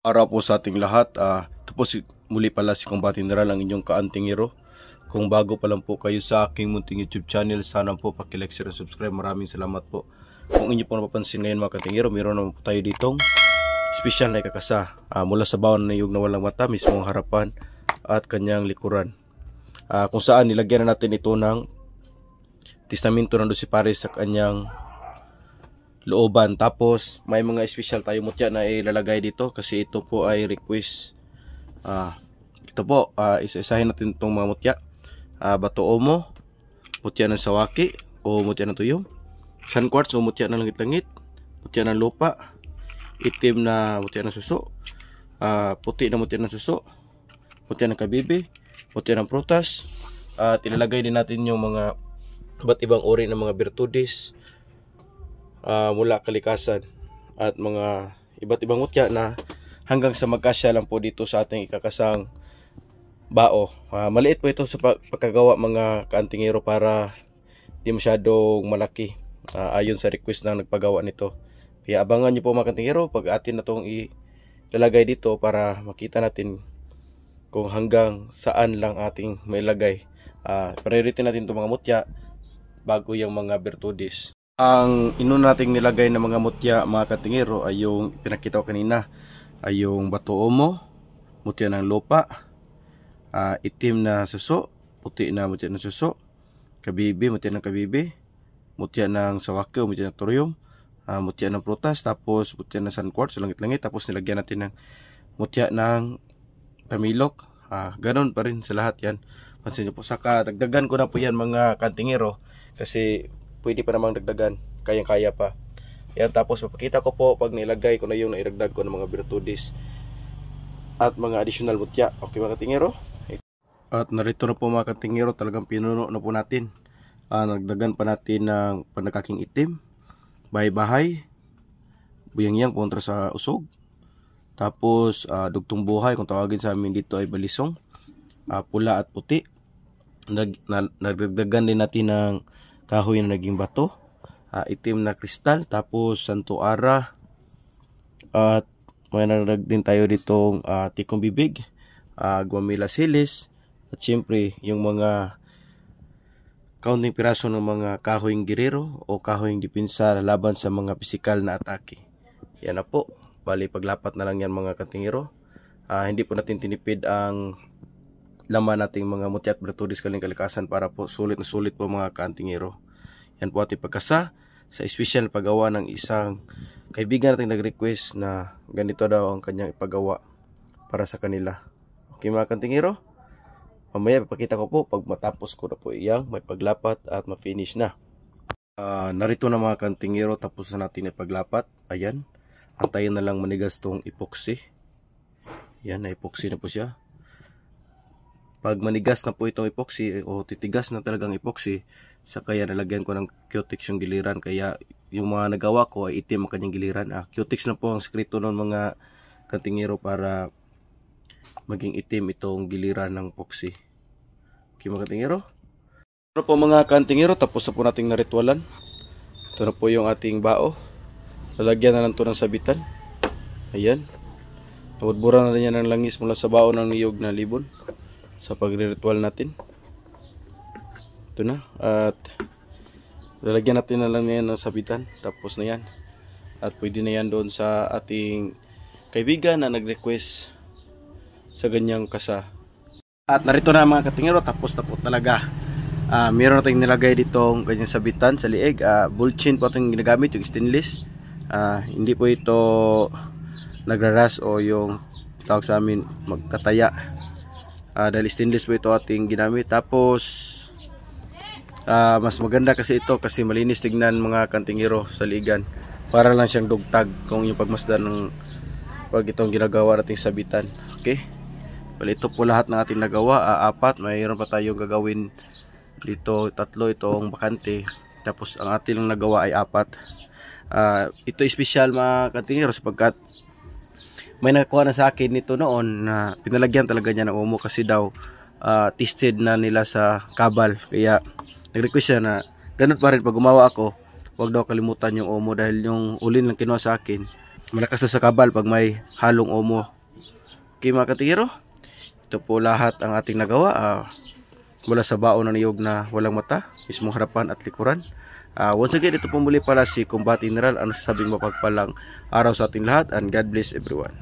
Araw po sa ating lahat. Ito po muli pala si Combat General, ang inyong kaantingero. Kung bago pa lang po kayo sa aking munting YouTube channel, sana po pakilike, share, subscribe. Maraming salamat po. Kung inyo po napapansin ngayon mga kaantingero, meron naman po tayo ditong special na ikakasa mula sa bawang na niyog na walang mata, mismong harapan at kanyang likuran. Kung saan nilagyan na natin ito ng testamento ng 12 pares sa kanyang looban. Tapos may mga special tayo mutya na ilalagay dito kasi ito po ay request. Ito po, isa-isahin natin itong mga mutya. Bato omo, mutya ng sawaki o mutya ng tuyong, sun quartz o mutya ng langit-langit, mutya ng lupa, itim na mutya ng suso, puti na mutya ng suso, mutya ng kabibi, mutya ng prutas. At ilalagay din natin yung mga iba't ibang uri ng mga birtudes mula kalikasan at mga iba't ibang mutya na hanggang sa magkasya lang po dito sa ating ikakasang bao. Maliit po ito sa pagkagawa mga kaantingero para di masyadong malaki ayon sa request ng nagpagawa nito. Kaya abangan nyo po mga kaantingero pag atin na itong ilalagay dito para makita natin kung hanggang saan lang ating mailagay. Priority natin itong mga mutya bago yung mga birtudes. Ang inuna nating nilagay ng mga mutya mga katingero ay yung pinakita ko kanina, ay yung bato omo, mutya ng lupa, itim na suso, puti na mutya ng suso, kabibi, mutya ng kabibi, mutya ng sawake, mutya ng toryum, mutya ng prutas, tapos mutya ng sun quartz, langit-langit, tapos nilagyan natin ng mutya ng tamilok. Ganon pa rin sa lahat yan. Pansin nyo po, saka dagdagan ko na po yan mga katingero kasi pwede pa namang dagdagan, kayang-kaya pa. Yan, tapos mapakita ko po pag nilagay ko na yung nairagdag ko ng mga birtudes at mga additional mutya. Okay mga katingero? At narito na po mga katingero, talagang pinuno na po natin. Nagdagan pa natin ng panakaking itim, bahay-bahay, buyang-yang kontra sa usog. Tapos dugtong buhay, kung tawagin sa amin dito ay balisong, pula at puti. Nagdagdagan din natin ng kahoy na naging bato, itim na kristal, tapos santo ara, at may naragdag din tayo ditong tikong bibig, guamila silis, at syempre yung mga kaunting piraso ng mga kahoyng girero o kahoyng dipinsa laban sa mga pisikal na atake. Yan na po, bali paglapat na lang yan mga katingero. Hindi po natin tinipid ang laman nating mga mutya at birtudes kalikasan para po sulit na sulit po mga kaantingero. Yan po ating pagkasa sa special paggawa ng isang kaibigan nating nag-request na ganito daw ang kanyang ipagawa para sa kanila. Okay mga kaantingero, mamaya papakita ko po pag matapos ko na po iyang may paglapat at ma-finish na. Narito na mga kaantingero, tapos na natin ipaglapat. Ayan, antayin na lang manigas tong epoxy. Yan, na-epoxy na po siya. Pag manigas na po itong epoxy o titigas na talagang epoxy, sa kaya nalagyan ko ng Cutex yung giliran. Kaya yung mga nagawa ko ay itim ang kanyang giliran. Cutex na po ang sekreto ng mga katingero para maging itim itong giliran ng epoxy. Okay mga katingero? Ito po mga katingero, tapos na po nating naritualan. Ito na po yung ating bao. Lalagyan na lang ito ng sabitan. Ayan. Nabudburan na rin yan ng langis mula sa bao ng niyog na libon sa pagre-ritual natin. Ito na. At lalagyan natin na lang yan ng sabitan. Tapos na yan. At pwede na yan doon sa ating kaibigan na nag-request sa ganyang kasa. At narito na mga katingero, tapos na po talaga. Meron natin nilagay ditong ganyang sabitan sa liig. Bullchin po itong ginagamit, yung stainless. Hindi po ito nagraras o yung tawag sa amin magtataya. Dahil stainless po ito ating ginamit. Tapos mas maganda kasi ito kasi malinis tignan mga katingero sa ligan. Para lang siyang dugtag kung yung pagmasdan ng pag itong ginagawa nating sabitan. Okay, well, ito po lahat ng ating nagawa. Apat, mayroon pa tayong gagawin dito, tatlo itong bakante. Tapos ang ating nagawa ay apat. Ito special mga katingero sapagkat may nakakuha na sa akin nito noon na pinalagyan talaga niya ng omo kasi daw tested na nila sa kabal. Kaya nag-request siya na ganun pa rin pag gumawa ako, huwag daw kalimutan yung omo dahil yung ulin lang kinuha sa akin malakas na sa kabal pag may halong omo Okay mga katingero, ito po lahat ang ating nagawa mula sa baon ng niyog na walang mata, mismong harapan at likuran. Once again, ito po muli pala si Combat General. Ang sabing mapagpalang araw sa ating lahat, and God bless everyone.